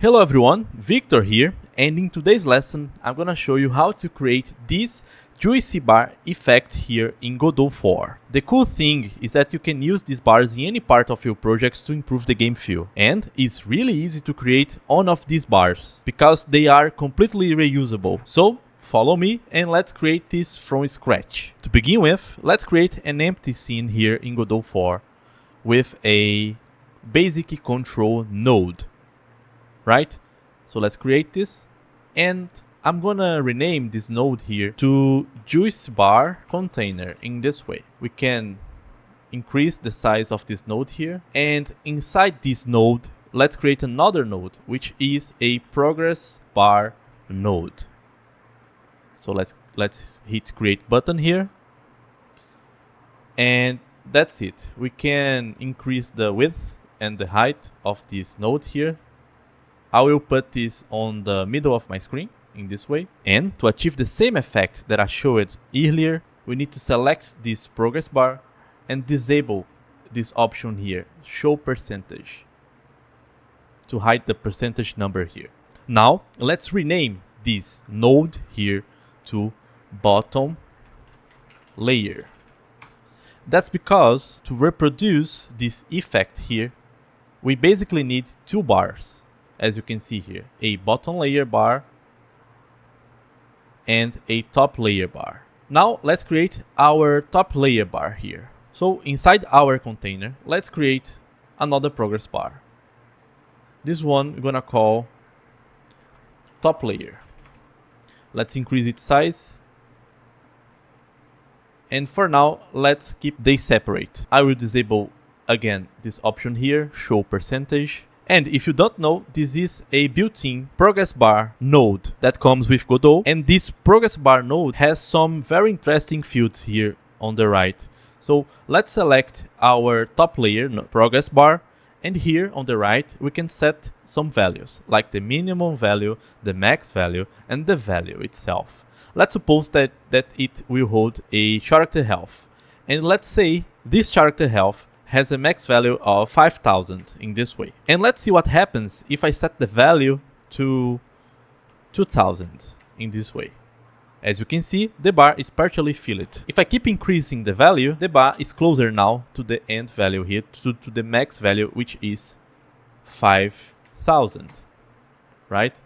Hello everyone, Victor here, and in today's lesson I'm gonna show you how to create this juicy bar effect here in Godot 4. The cool thing is that you can use these bars in any part of your projects to improve the game feel, and it's really easy to create one of these bars because they are completely reusable. So follow me and let's create this from scratch. To begin with, let's create an empty scene here in Godot 4 with a basic control node. Right? So let's create this, and I'm gonna rename this node here to juice bar container. In this way we can increase the size of this node here, and inside this node let's create another node which is a progress bar node. So let's hit create button here, and that's it. We can increase the width and the height of this node here. I will put this on the middle of my screen in this way. And to achieve the same effect that I showed earlier, we need to select this progress bar and disable this option here, show percentage, to hide the percentage number here. Now let's rename this node here to bottom layer. That's because to reproduce this effect here, we basically need two bars. As you can see here, a bottom layer bar and a top layer bar. Now let's create our top layer bar here. So inside our container, let's create another progress bar. This one we're gonna call top layer. Let's increase its size. And for now, let's keep they separate. I will disable again this option here, show percentage. And if you don't know, this is a built-in progress bar node that comes with Godot. And this progress bar node has some very interesting fields here on the right. So let's select our top layer progress bar. And here on the right, we can set some values like the minimum value, the max value, and the value itself. Let's suppose that it will hold a character health. And let's say this character health has a max value of 5000 in this way. And let's see what happens if I set the value to 2000 in this way. As you can see, the bar is partially filled. If I keep increasing the value, the bar is closer now to the end value here, to the max value, which is 5000, right?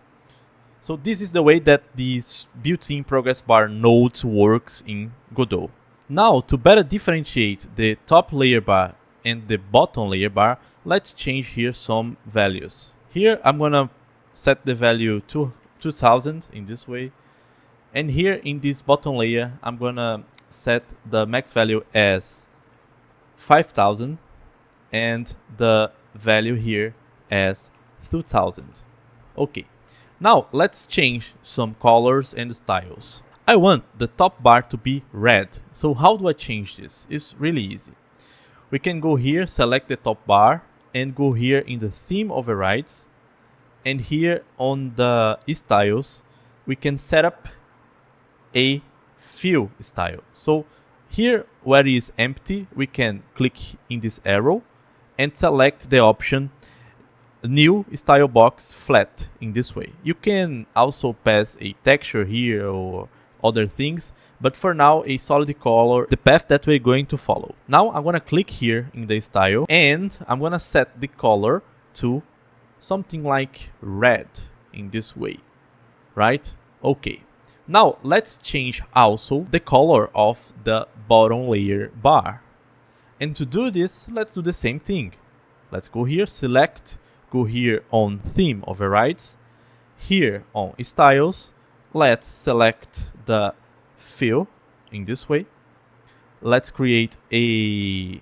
So this is the way that this built-in progress bar node works in Godot. Now, to better differentiate the top layer bar and the bottom layer bar, let's change here some values. Here I'm gonna set the value to 2000 in this way, and here in this bottom layer I'm gonna set the max value as 5000 and the value here as 2000. Okay, now let's change some colors and styles. I want the top bar to be red. So how do I change this? It's really easy. We can go here, select the top bar, and go here in the theme overrides. And here on the styles, we can set up a fill style. So here where it is empty, we can click in this arrow and select the option new style box flat in this way. You can also pass a texture here or other things, but for now a solid color, the path that we're going to follow. Now I'm gonna click here in the style and I'm gonna set the color to something like red in this way, right? Okay, now let's change also the color of the bottom layer bar. And to do this, let's do the same thing. Let's go here, select, go here on theme overrides, here on styles, let's select the fill in this way. Let's create a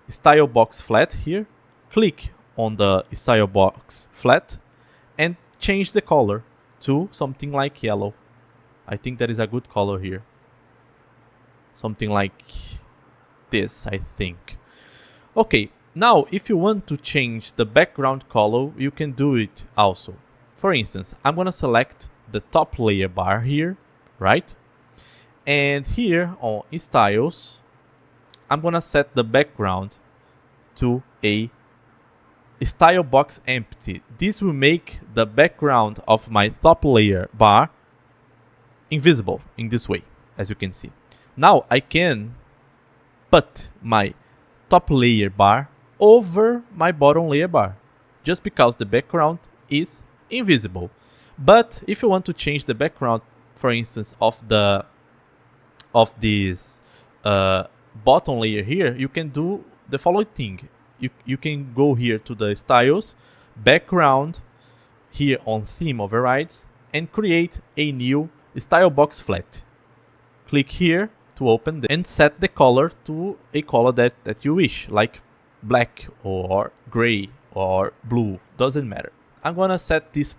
style box flat here. Click on the style box flat and change the color to something like yellow. I think that is a good color here. Something like this, I think. Okay, now if you want to change the background color, you can do it also. For instance, I'm gonna select the top layer bar here, right? And here on styles, I'm gonna set the background to a style box empty. This will make the background of my top layer bar invisible in this way, as you can see. Now I can put my top layer bar over my bottom layer bar, just because the background is invisible. But if you want to change the background, for instance, of this bottom layer here, you can do the following thing. You can go here to the styles, background, here on theme overrides, and create a new style box flat. Click here to open and set the color to a color that you wish, like black or gray or blue, doesn't matter. I'm gonna set this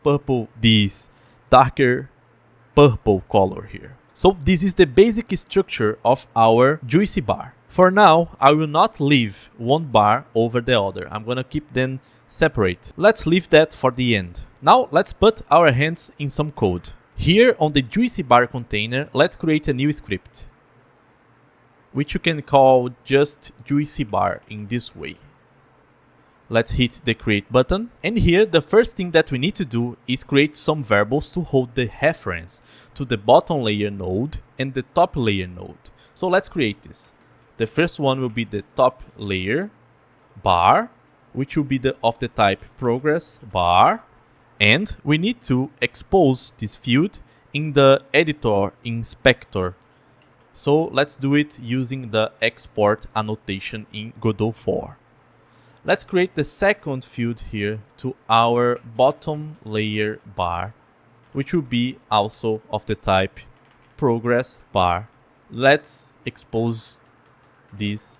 darker purple color here. So this is the basic structure of our juicy bar. For now, I will not leave one bar over the other. I'm gonna keep them separate. Let's leave that for the end. Now let's put our hands in some code. Here on the juicy bar container, let's create a new script, which you can call just juicy bar in this way. Let's hit the create button, and here the first thing that we need to do is create some variables to hold the reference to the bottom layer node and the top layer node. So let's create this. The first one will be the top layer bar, which will be of the type progress bar, and we need to expose this field in the editor inspector. So let's do it using the export annotation in Godot 4. Let's create the second field here to our bottom layer bar, which will be also of the type progress bar. Let's expose this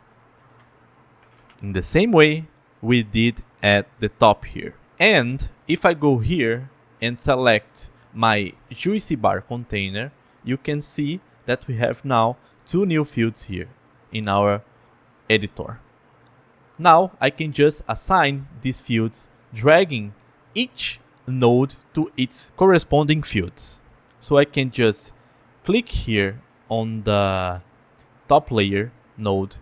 in the same way we did at the top here. And if I go here and select my juicy bar container, you can see that we have now two new fields here in our editor. Now I can just assign these fields, dragging each node to its corresponding fields. So I can just click here on the top layer node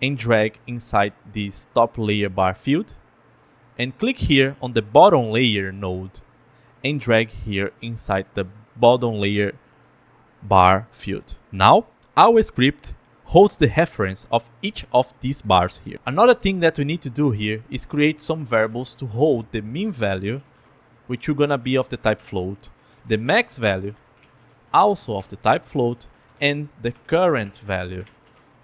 and drag inside this top layer bar field, and click here on the bottom layer node and drag here inside the bottom layer bar field. Now our script holds the reference of each of these bars here. Another thing that we need to do here is create some variables to hold the min value, which is gonna be of the type float, the max value, also of the type float, and the current value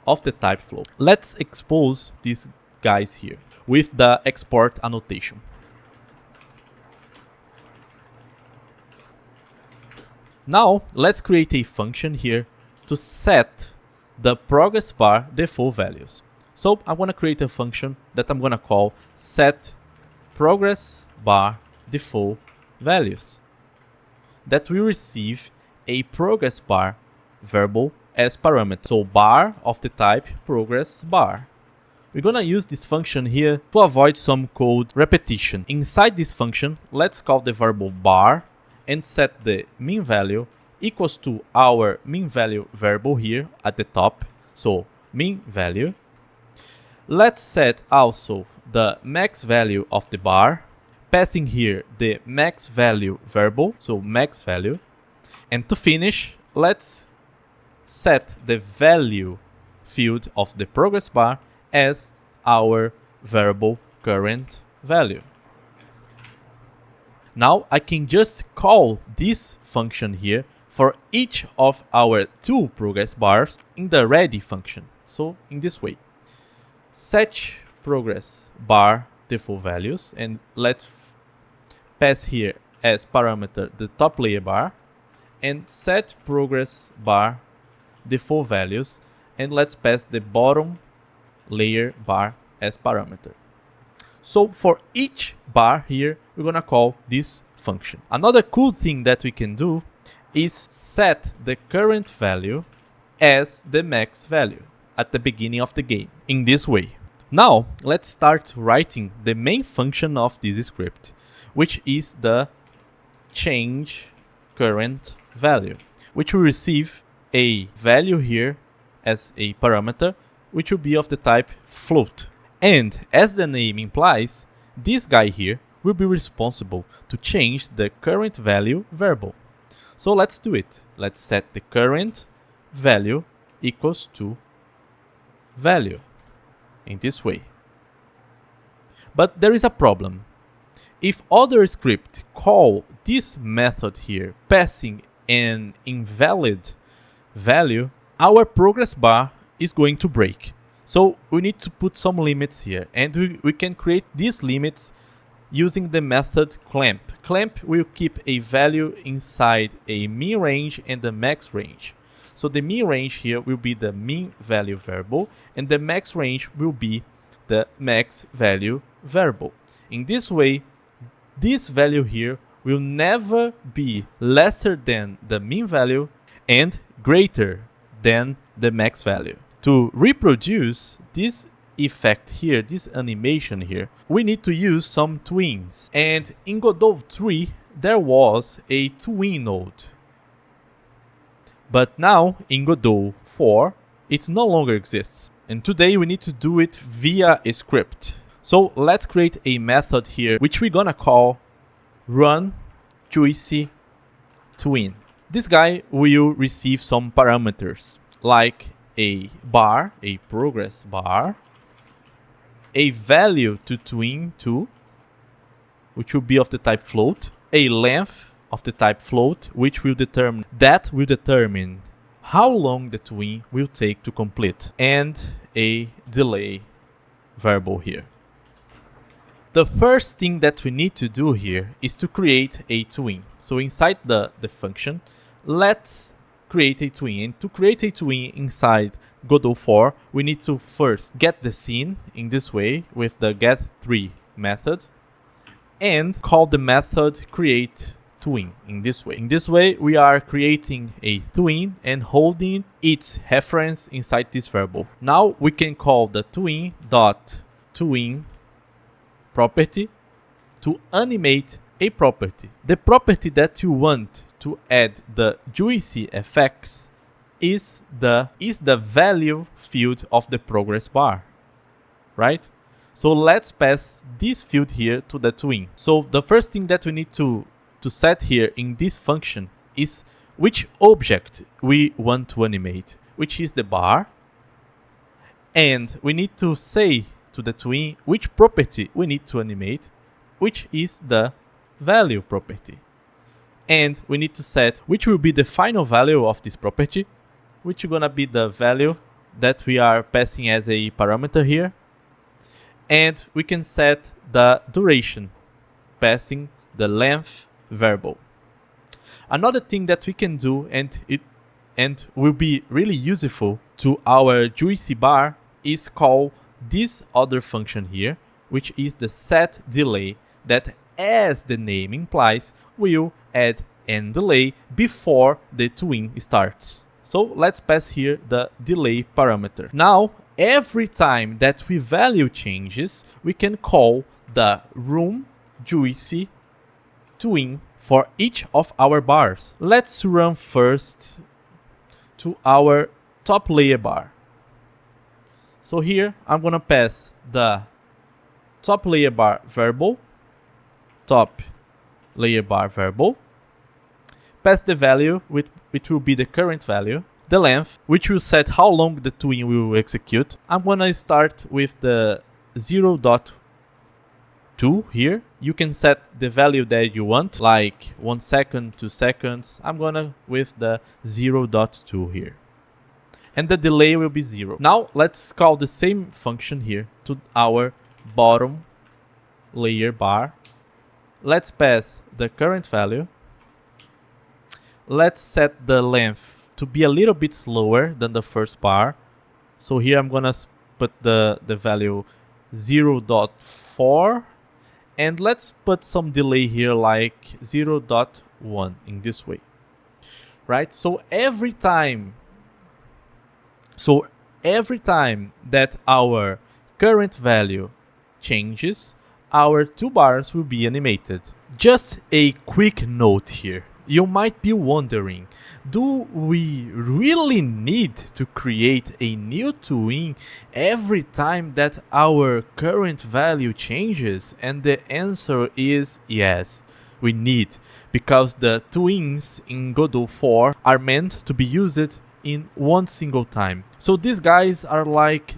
of the type float. Let's expose these guys here with the export annotation. Now let's create a function here to set the progress bar default values. So I'm gonna create a function that I'm gonna call set progress bar default values, that will receive a progress bar variable as parameter. So bar of the type progress bar. We're gonna use this function here to avoid some code repetition. Inside this function, let's call the variable bar and set the min value equals to our min value variable here at the top. So min value. Let's set also the max value of the bar, passing here the max value variable, so max value. And to finish, let's set the value field of the progress bar as our variable current value. Now I can just call this function here for each of our two progress bars in the ready function. So in this way, set progress bar default values, and let's pass here as parameter the top layer bar, and set progress bar default values, and let's pass the bottom layer bar as parameter. So for each bar here, we're gonna call this function. Another cool thing that we can do is set the current value as the max value at the beginning of the game in this way. Now let's start writing the main function of this script, which is the change current value, which will receive a value here as a parameter, which will be of the type float. And as the name implies, this guy here will be responsible to change the current value variable. So let's do it. Let's set the current value equals to value in this way. But there is a problem. If other script call this method here passing an invalid value, our progress bar is going to break. So we need to put some limits here, and we can create these limits using the method clamp. Clamp will keep a value inside a min range and the max range. So the min range here will be the min value variable, and the max range will be the max value variable. In this way, this value here will never be lesser than the min value and greater than the max value. To reproduce this effect here, this animation here, we need to use some tweens. And in Godot 3, there was a tween node. But now in Godot 4, it no longer exists. And today we need to do it via a script. So let's create a method here, which we're gonna call run juicy tween. This guy will receive some parameters like a bar, a progress bar, a value to tween to, which will be of the type float, a length of the type float, which will determine how long the tween will take to complete, and a delay variable here. The first thing that we need to do here is to create a tween. So inside the function, let's create a tween. And to create a tween inside Godot 4, we need to first get the scene in this way with the get3 method and call the method create tween in this way. In this way, we are creating a tween and holding its reference inside this variable. Now we can call the tween.tween property to animate a property. The property that you want to add the juicy effects is the value field of the progress bar, right? So let's pass this field here to the tween. So the first thing that we need to set here in this function is which object we want to animate, which is the bar, and we need to say to the tween which property we need to animate, which is the value property. And we need to set which will be the final value of this property, which is gonna be the value that we are passing as a parameter here. And we can set the duration, passing the length variable. Another thing that we can do, and will be really useful to our juicy bar, is call this other function here, which is the set delay, that, as the name implies, will add an delay before the tween starts. So let's pass here the delay parameter. Now, every time that we value changes, we can call the room juicy tween for each of our bars. Let's run first to our top layer bar. So here I'm gonna pass the top layer bar variable, pass the value, which will be the current value, the length, which will set how long the tween will execute. I'm gonna start with the 0.2 here. You can set the value that you want, like 1 second, 2 seconds. I'm gonna with the 0.2 here. And the delay will be 0. Now let's call the same function here to our bottom layer bar. Let's pass the current value. Let's set the length to be a little bit slower than the first bar. So here I'm gonna put the value 0.4, and let's put some delay here like 0.1 in this way, right? So every time that our current value changes, our two bars will be animated. Just a quick note here. You might be wondering, do we really need to create a new twin every time that our current value changes? And the answer is yes, we need, because the twins in Godot 4 are meant to be used in one single time. So these guys are like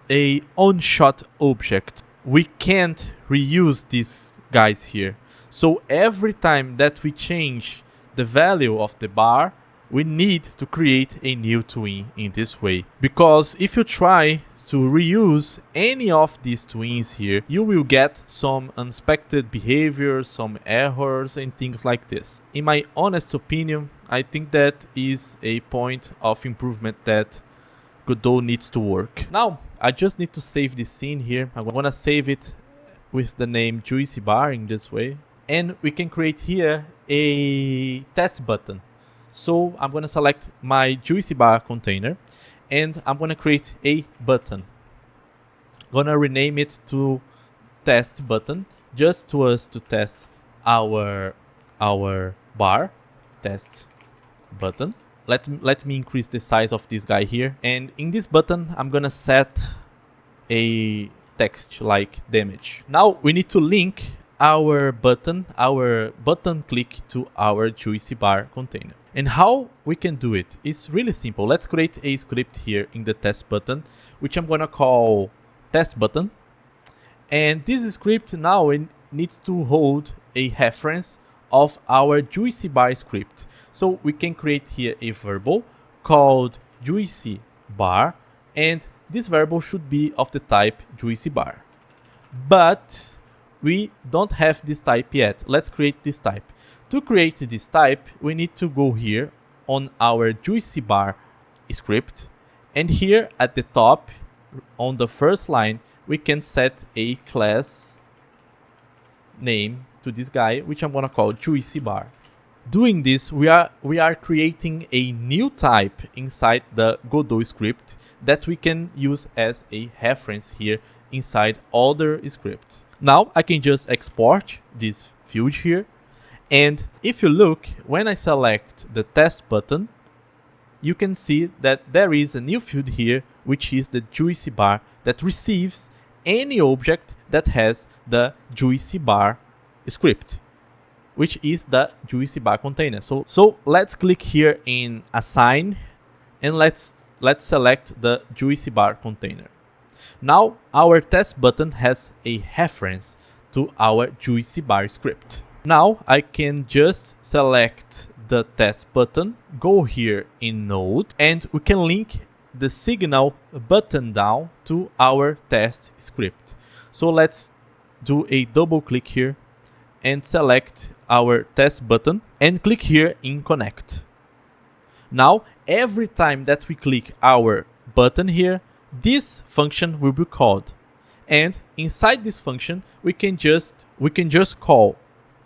a on-shot object. We can't reuse these guys here. So every time that we change the value of the bar, we need to create a new twin in this way. Because if you try to reuse any of these twins here, you will get some unexpected behaviors, some errors and things like this. In my honest opinion, I think that is a point of improvement that Godot needs to work. Now, I just need to save this scene here. I'm gonna save it with the name juicy bar in this way. And we can create here a test button. So I'm gonna select my juicy bar container and I'm gonna create a button. Gonna rename it to test button, just to us to test our bar. Test button. Let me increase the size of this guy here. And in this button, I'm gonna set a text like damage. Now we need to link our button click to our juicy bar container. And how we can do it is really simple. Let's create a script here in the test button, which I'm gonna call test button. And this script now needs to hold a reference of our juicy bar script. So we can create here a variable called juicy bar, and this variable should be of the type juicy bar. But we don't have this type yet. Let's create this type. To create this type, we need to go here on our juicy bar script, and here at the top on the first line we can set a class name to this guy, which I'm gonna call juicy bar. Doing this, we are creating a new type inside the Godot script that we can use as a reference here inside other scripts. Now I can just export this field here, and if you look, when I select the test button, you can see that there is a new field here, which is the juicy bar, that receives any object that has the juicy bar script, which is the juicy bar container. So let's click here in assign, and let's select the juicy bar container. Now our test button has a reference to our juicy bar script. Now I can just select the test button, go here in node, and we can link the signal button down to our test script. So let's do a double click here and select our test button and click here in connect. Now every time that we click our button here, this function will be called, and inside this function we can just call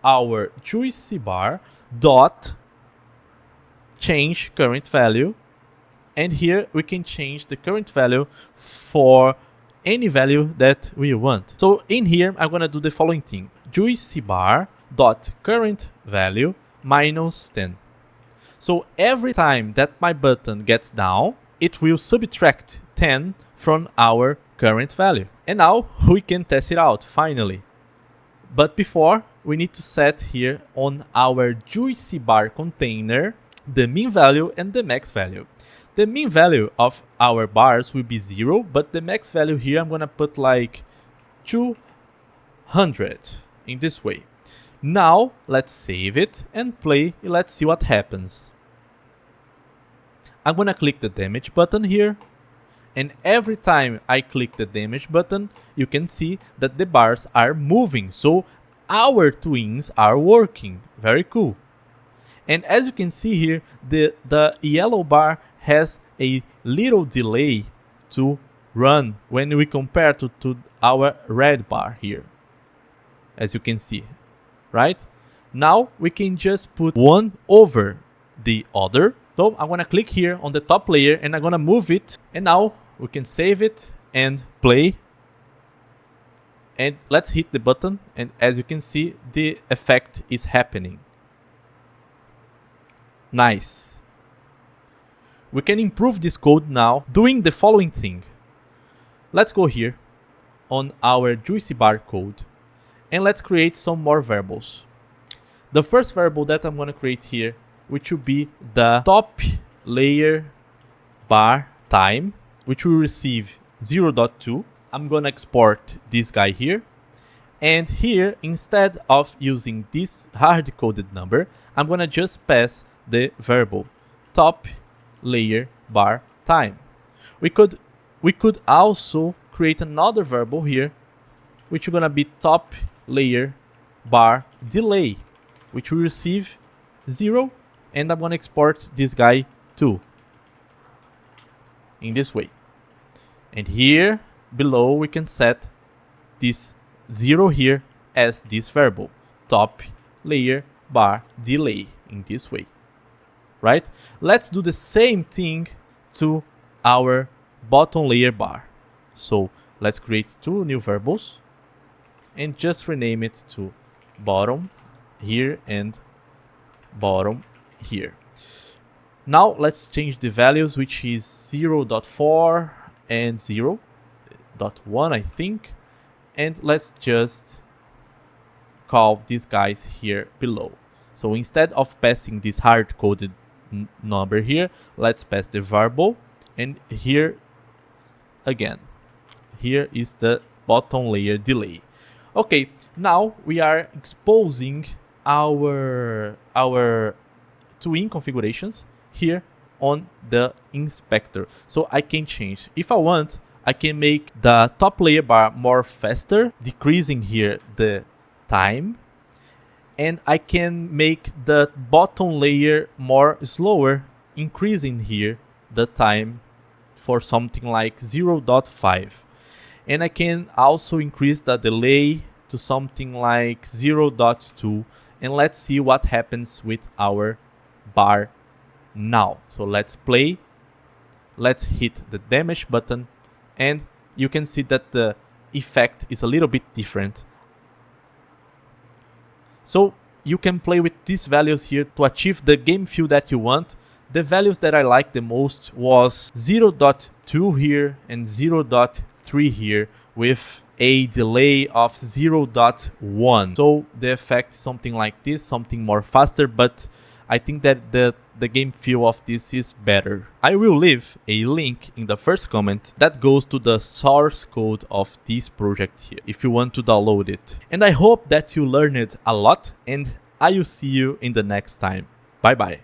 our juicy bar dot change current value, and here we can change the current value for any value that we want. So in here I'm gonna do the following thing: juicy bar dot current value minus 10. So every time that my button gets down, it will subtract 10 from our current value. And now we can test it out finally. But before, we need to set here on our juicy bar container the min value and the max value. The min value of our bars will be 0, but the max value here I'm gonna put like 200 in this way. Now let's save it and play. Let's see what happens. I'm gonna click the damage button here, and every time I click the damage button, you can see that the bars are moving. So our twins are working. Very cool. And as you can see here, the yellow bar has a little delay to run when we compare to our red bar here, as you can see, right? Now we can just put one over the other. So I'm gonna click here on the top layer and I'm gonna move it, and now we can save it and play. And let's hit the button, and as you can see, the effect is happening. Nice. We can improve this code now doing the following thing. Let's go here on our juicy bar code and let's create some more variables. The first variable that I'm going to create here, which will be the top layer bar time, which will receive 0.2. I'm going to export this guy here. And here, instead of using this hard-coded number, I'm going to just pass the variable top layer bar time. We could also create another variable here, which is going to be top layer bar delay, which will receive 0, and I'm going to export this guy too in this way. And here below we can set this 0 here as this variable top layer bar delay in this way, right? Let's do the same thing to our bottom layer bar. So let's create two new variables and just rename it to bottom here and bottom here. Now let's change the values, which is 0.4 and 0.1, I think. And let's just call these guys here below. So instead of passing this hard-coded number here, let's pass the variable. And here again, here is the bottom layer delay. Okay, now we are exposing our tween configurations here on the inspector. So I can change. If I want, I can make the top layer bar more faster, decreasing here the time. And I can make the bottom layer more slower, increasing here the time for something like 0.5. And I can also increase the delay to something like 0.2. And let's see what happens with our bar now. So let's play. Let's hit the damage button. And you can see that the effect is a little bit different. So you can play with these values here to achieve the game feel that you want. The values that I like the most was 0.2 here and 0.3 here with a delay of 0.1. So the effect is something like this, something more faster, but I think that the game feel of this is better. I will leave a link in the first comment that goes to the source code of this project here if you want to download it. And I hope that you learned a lot, and I will see you in the next time. Bye bye.